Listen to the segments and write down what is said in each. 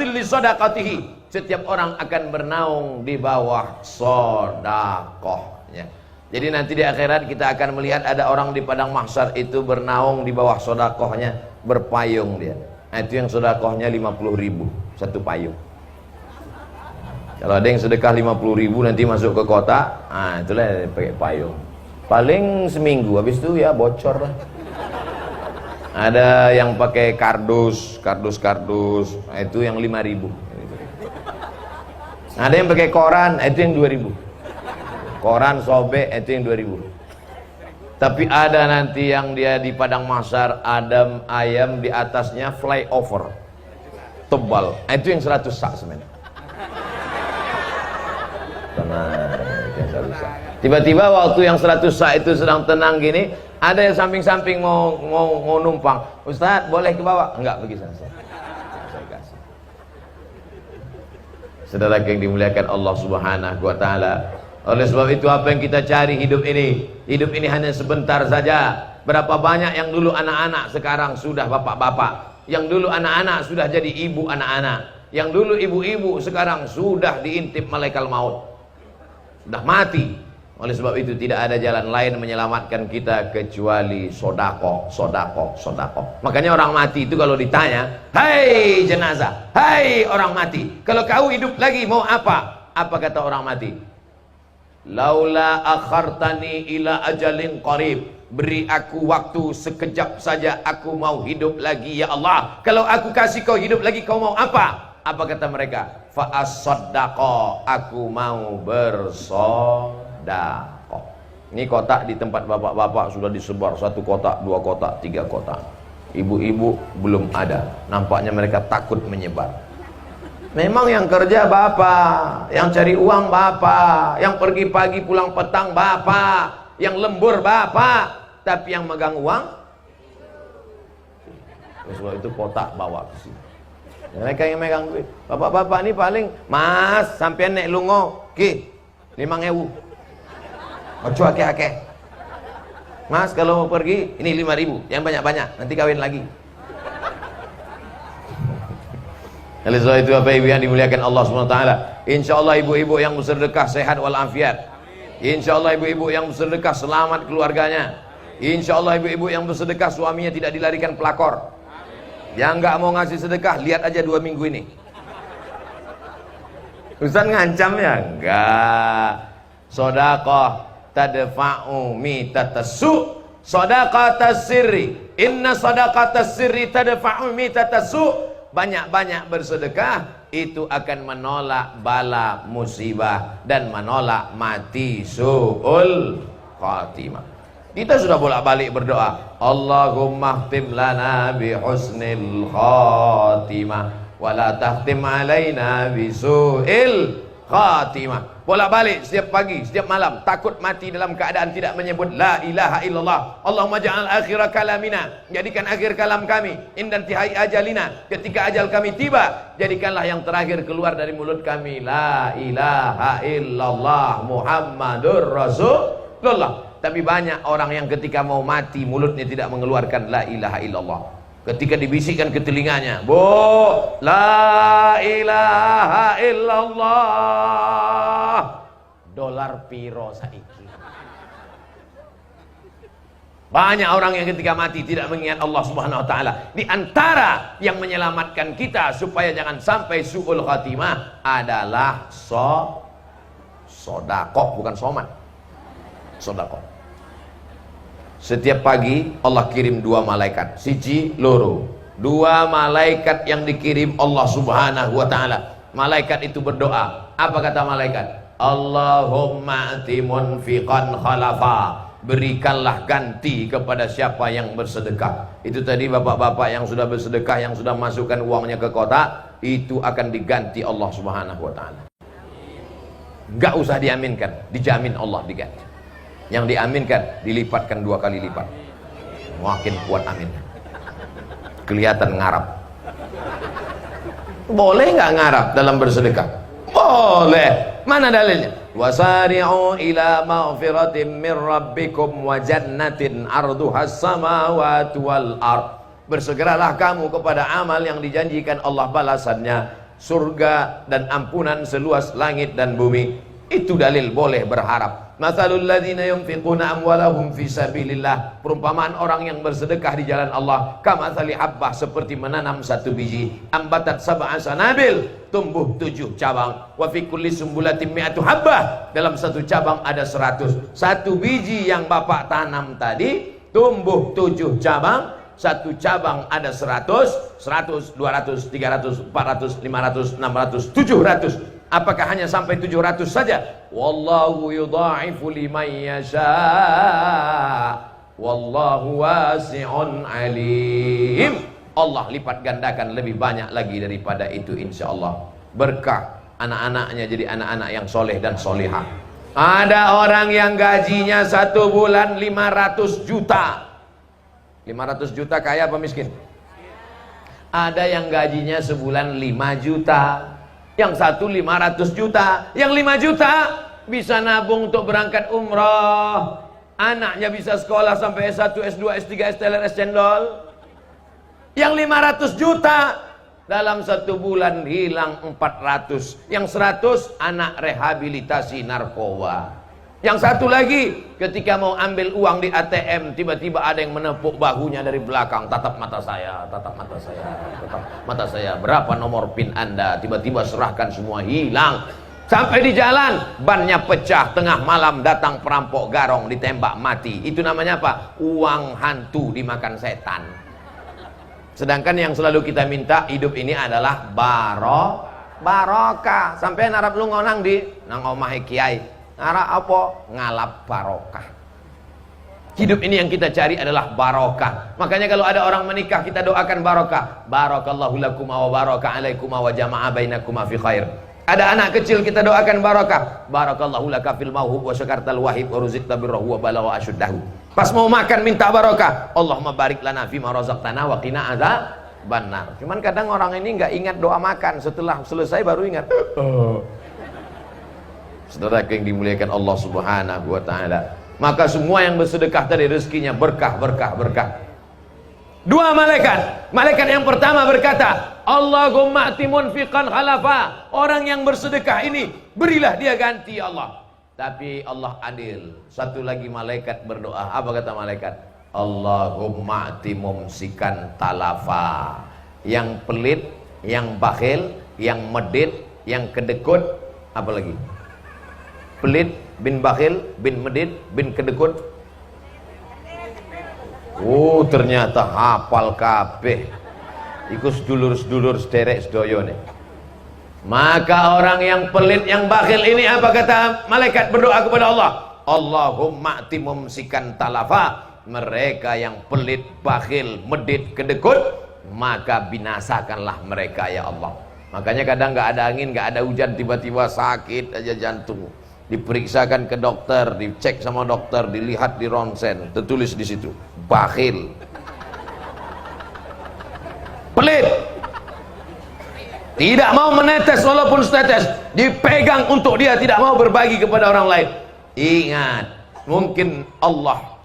zilli sadaqatihi. Setiap orang akan bernaung di bawah sedekahnya. Jadi nanti di akhirat kita akan melihat ada orang di padang mahsyar itu bernaung di bawah sedekahnya, berpayung dia. Nah, itu yang sedekahnya 50.000 satu payung. Kalau ada yang sedekah 50.000 nanti masuk ke kota, nah itulah pakai payung. Paling seminggu, habis itu ya bocor lah. Ada yang pakai kardus, nah itu yang 5.000. Ada yang pakai koran, itu yang 2.000. Koran sobek, itu yang 2.000. Tapi ada nanti yang dia di padang mahsyar, Adam ayam di atasnya flyover tebal, itu yang 100 sak semen. Tiba-tiba waktu yang 100 sak itu sedang tenang gini, ada yang samping-samping mau numpang. Ustaz boleh ke bawah? Enggak, pergi sana. Saya kasih. Saudara yang dimuliakan Allah Subhanahu wa taala. Oleh sebab itu apa yang kita cari hidup ini? Hidup ini hanya sebentar saja. Berapa banyak yang dulu anak-anak sekarang sudah bapak-bapak, yang dulu anak-anak sudah jadi ibu anak-anak, yang dulu ibu-ibu sekarang sudah diintip malaikat maut, sudah mati. Oleh sebab itu tidak ada jalan lain menyelamatkan kita kecuali sodako. Makanya orang mati itu kalau ditanya, hai jenazah, hai orang mati, kalau kau hidup lagi mau apa? Apa kata orang mati? Laula akhartani ila ajalin qarib, beri aku waktu sekejap saja, aku mau hidup lagi ya Allah. Kalau aku kasih kau hidup lagi, kau mau apa? Apa kata mereka? Fa as-saddaqa, aku mau bersedekah. Ini kotak di tempat bapak-bapak sudah disebar, 1 kotak, 2 kotak, 3 kotak. Ibu-ibu belum ada, nampaknya mereka takut menyebar. Memang yang kerja bapak, yang cari uang bapak, yang pergi pagi pulang petang bapak, yang lembur bapak, tapi yang megang uang, sebab itu kotak bawa ke sini. Mereka yang megang duit. Bapak-bapak ini paling, mas sampean nek lungo, ki 5.000. Ojo akeh-akeh. Mas kalau mau pergi, ini 5.000, yang banyak-banyak, nanti kawin lagi. Oleh sebab itu apa ibu yang dimuliakan Allah SWT, insyaallah ibu-ibu yang bersedekah sehat walafiat, insyaallah ibu-ibu yang bersedekah selamat keluarganya, insyaallah ibu-ibu yang bersedekah suaminya tidak dilarikan pelakor. Yang nggak mau ngasih sedekah, lihat aja 2 minggu ini. Ustaz ngancam ya? Enggak. Sedekah tadfa'u mitatasu, sedekah sirri, inna sedekah sirri tadfa'u mitatasu. Banyak-banyak bersedekah itu akan menolak bala musibah dan menolak mati su'ul khatimah. Kita sudah bolak-balik berdoa, Allahumma khtim lana bi husnil khatimah wa la takhtim alaina bi su'il khatimah. Bolak-balik setiap pagi, setiap malam, takut mati dalam keadaan tidak menyebut la ilaha illallah. Allahumma ja'al akhir kalamina, jadikan akhir kalam kami indan tihai ajalina, ketika ajal kami tiba, jadikanlah yang terakhir keluar dari mulut kami la ilaha illallah Muhammadur Rasulullah. Tapi banyak orang yang ketika mau mati mulutnya tidak mengeluarkan la ilaha illallah. Ketika dibisikkan ke telinganya, "Bu, la ilaha illallah." Dolar piro saiki. Banyak orang yang ketika mati tidak mengingat Allah Subhanahu wa taala. Di antara yang menyelamatkan kita supaya jangan sampai su'ul khatimah adalah sodaqah, bukan soman. Sodaqah. Setiap pagi Allah kirim 2 malaikat, siji loro, 2 malaikat yang dikirim Allah Subhanahu wa taala. Malaikat itu berdoa. Apa kata malaikat? Allahumma ati munfiqan khalafa, berikanlah ganti kepada siapa yang bersedekah. Itu tadi bapak-bapak yang sudah bersedekah, yang sudah masukkan uangnya ke kotak, itu akan diganti Allah Subhanahu wa taala. Enggak usah diaminkan, dijamin Allah diganti. Yang diaminkan dilipatkan 2 kali lipat. Makin kuat amin. Kelihatan ngarap. Boleh nggak ngarap dalam bersedekah? Boleh. Mana dalilnya? Wasari'u ila maghfiratin min rabbikum wa jannatin arduhas samawati wal ard. Bersegeralah kamu kepada amal yang dijanjikan Allah balasannya surga dan ampunan seluas langit dan bumi. Itu dalil boleh berharap. Matsalul ladzina yunfiquna amwalahum fi sabilillah, perumpamaan orang yang bersedekah di jalan Allah, kamatsali habbah, seperti menanam satu biji, ambatat sab'a sanabil, tumbuh 7 cabang, wa fi kulli sumbulatin mi'atu habbah, dalam satu cabang ada 100. Satu biji yang Bapak tanam tadi tumbuh 7 cabang, satu cabang ada 100, 100, 200, 300, 400, 500, 600, 700. Apakah hanya sampai 700 saja? Wallahu yudha'ifu liman yasha. Wallahu wasi'un alim. Allah lipat gandakan lebih banyak lagi daripada itu, insyaallah. Berkah anak-anaknya jadi anak-anak yang soleh dan solehah. Ada orang yang gajinya 1 bulan 500 juta. 500 juta kaya apa miskin? Ada yang gajinya sebulan 5 juta. Yang satu 500 juta, yang 5 juta bisa nabung untuk berangkat umrah, anaknya bisa sekolah sampai S1, S2, S3, STLR, SCendol. Yang 500 juta dalam 1 bulan hilang 400. Yang 100 anak rehabilitasi narkoba. Yang satu lagi ketika mau ambil uang di ATM, tiba-tiba ada yang menepuk bahunya dari belakang. Tatap mata saya, tatap mata saya, tatap mata saya. Berapa nomor PIN Anda? Tiba-tiba serahkan, semua hilang. Sampai di jalan, bannya pecah. Tengah malam datang perampok garong, ditembak mati. Itu namanya apa? Uang hantu dimakan setan. Sedangkan yang selalu kita minta hidup ini adalah barokah. Sampai narap lu ngonang di nang omahe kiai. Arah apa? Ngalap barokah. Hidup ini yang kita cari adalah barokah. Makanya kalau ada orang menikah, kita doakan barokah. Barakallahu lakuma wa baraka alaikuma wa jama'a bainakuma fi khair. Ada anak kecil, kita doakan barokah. Barakallahu laka fil mauhub wa syakartal wahib wa ruzikta birrahu wa balagha asyuddahu. Pas mau makan minta barokah. Allahumma barik lana fima razaqtana wa qina adzabannar. Cuman kadang orang ini nggak ingat doa makan, setelah selesai baru ingat. Saudara yang dimuliakan Allah Subhanahu wa taala, maka semua yang bersedekah tadi rezekinya berkah, berkah, berkah. 2 malaikat. Malaikat yang pertama berkata, Allahumma ati munfiqan khalafa. Orang yang bersedekah ini berilah dia ganti ya Allah. Tapi Allah adil. Satu lagi malaikat berdoa. Apa kata malaikat? Allahumma ati mumsikan talafa. Yang pelit, yang bakhil, yang medit, yang kedekut, apa lagi? Pelit, bin bakhil, bin medit, bin kedekut. Oh, ternyata hafal kabeh. Iku sedulur-sedulur sederek sedoyo nih. Maka orang yang pelit, yang bakhil ini apa kata malaikat berdoa kepada Allah? Allahumma ati mumsikan talafa. Mereka yang pelit, bakhil, medit, kedekut, maka binasakanlah mereka ya Allah. Makanya kadang nggak ada angin, nggak ada hujan, tiba-tiba sakit aja jantung. Diperiksakan ke dokter, dicek sama dokter, dilihat di ronsen, tertulis di situ bakhil, pelit, tidak mau menetes walaupun setetes, dipegang untuk dia tidak mau berbagi kepada orang lain. Ingat, mungkin Allah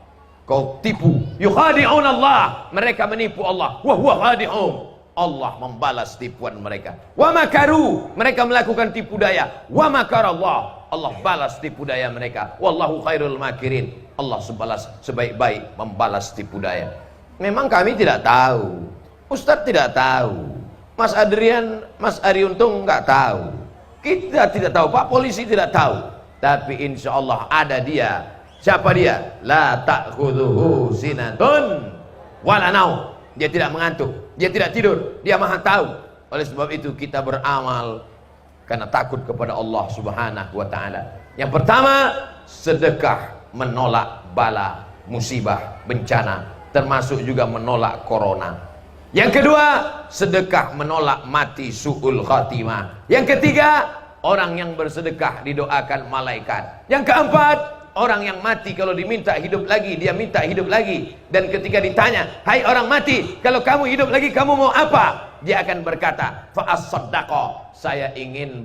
kau tipu. Yukhadi'un Allah, mereka menipu Allah. Wa huwa khadi'un, Allah membalas tipuan mereka. Wa makaru, mereka melakukan tipu daya. Wa makarallah, Allah balas tipu daya mereka. Wallahu khairul makirin, Allah sebaik-baik membalas tipu daya. Memang kami tidak tahu, Ustadz tidak tahu, Mas Adrian, Mas Ari Untung nggak tahu, kita tidak tahu, Pak Polisi tidak tahu. Tapi insya Allah ada dia. Siapa dia? La ta'khudhuhu sinatun wala naum. Dia tidak mengantuk, dia tidak tidur, dia maha tahu. Oleh sebab itu kita beramal karena takut kepada Allah Subhanahu wa taala. Yang pertama, sedekah menolak bala, musibah, bencana, termasuk juga menolak corona. Yang kedua, sedekah menolak mati su'ul khatimah. Yang ketiga, orang yang bersedekah didoakan malaikat. Yang keempat, orang yang mati kalau diminta hidup lagi, dia minta hidup lagi. Dan ketika ditanya, hai orang mati, kalau kamu hidup lagi kamu mau apa? Dia akan berkata, fa'as-saddaqa, saya ingin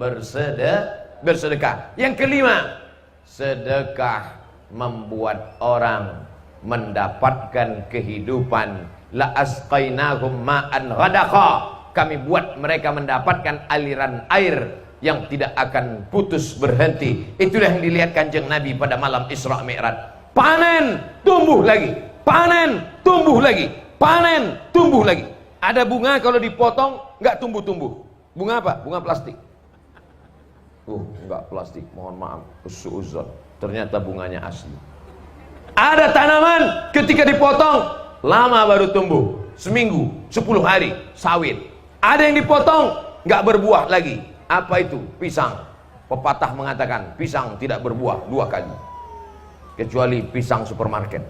bersedekah. Yang kelima, sedekah membuat orang mendapatkan kehidupan. La asqainahum ma'an ghadaqa, kami buat mereka mendapatkan aliran air yang tidak akan putus berhenti. Itulah yang dilihat Kanjeng Nabi pada malam Isra Mi'raj. Panen, tumbuh lagi. Panen, tumbuh lagi. Panen, tumbuh lagi. Ada bunga kalau dipotong nggak tumbuh-tumbuh. Bunga apa? Bunga plastik. Nggak plastik, mohon maaf, suuzon. Ternyata bunganya asli. Ada tanaman ketika dipotong lama baru tumbuh, seminggu, 10 hari, sawit. Ada yang dipotong nggak berbuah lagi. Apa itu? Pisang. Pepatah mengatakan pisang tidak berbuah 2 kali, kecuali pisang supermarket.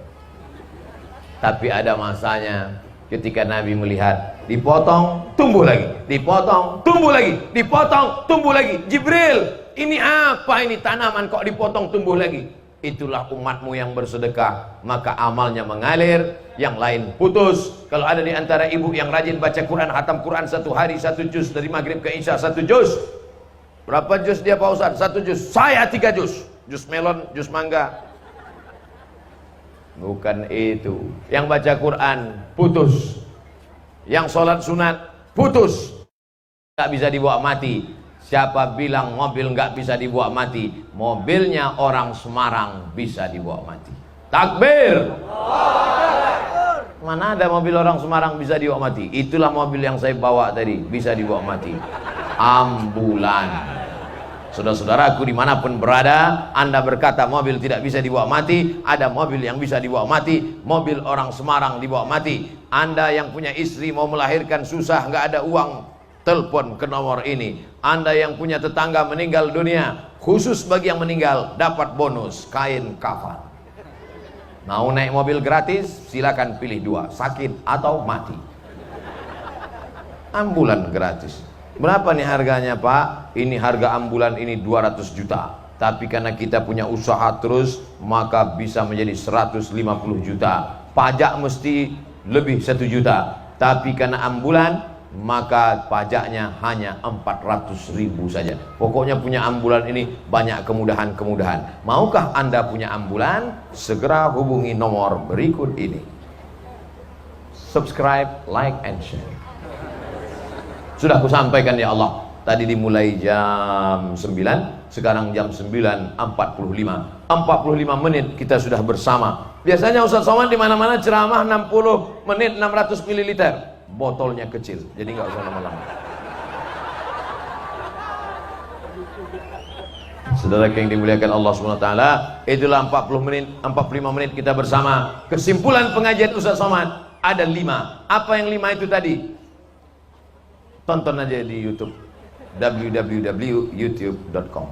Tapi ada masanya ketika Nabi melihat dipotong, tumbuh lagi, dipotong, tumbuh lagi, dipotong, tumbuh lagi. Jibril, ini apa ini tanaman kok dipotong tumbuh lagi? Itulah umatmu yang bersedekah, maka amalnya mengalir, yang lain putus. Kalau ada di antara ibu yang rajin baca Quran, hatam Quran 1 hari 1 juz, dari maghrib ke isya 1 juz. Berapa juz dia Pak Ustaz? 1 juz. Saya 3 juz. Juz melon, juz mangga. Bukan itu. Yang baca Quran putus, yang sholat sunat putus. Gak bisa dibawa mati. Siapa bilang mobil nggak bisa dibawa mati? Mobilnya orang Semarang bisa dibawa mati. Takbir. Mana ada mobil orang Semarang bisa dibawa mati? Itulah mobil yang saya bawa tadi, bisa dibawa mati. Ambulan. Saudara-saudaraku dimanapun berada, Anda berkata mobil tidak bisa dibawa mati, ada mobil yang bisa dibawa mati. Mobil orang Semarang dibawa mati. Anda yang punya istri mau melahirkan susah, nggak ada uang, telepon ke nomor ini. Anda yang punya tetangga meninggal dunia, khusus bagi yang meninggal dapat bonus kain kafan. Mau naik mobil gratis, silakan pilih 2, sakit atau mati. Ambulan gratis. Berapa nih harganya Pak? Ini harga ambulan ini 200 juta. Tapi karena kita punya usaha terus, maka bisa menjadi 150 juta. Pajak mesti lebih 1 juta. Tapi karena ambulan, maka pajaknya hanya 400.000 saja. Pokoknya punya ambulan ini banyak kemudahan-kemudahan. Maukah Anda punya ambulan? Segera hubungi nomor berikut ini. Subscribe, like, and share. Sudah aku sampaikan ya Allah. Tadi dimulai jam 9, sekarang jam 9.45. 45 menit kita sudah bersama. Biasanya Ustaz Somad di mana-mana ceramah 60 menit 600 ml. Botolnya kecil, jadi nggak usah lama-lama. Saudara yang dimuliakan Allah SWT, itulah 40 menit, 45 menit kita bersama. Kesimpulan pengajian Ustaz Somad ada 5. Apa yang 5 itu tadi? Tonton aja di YouTube, www.youtube.com.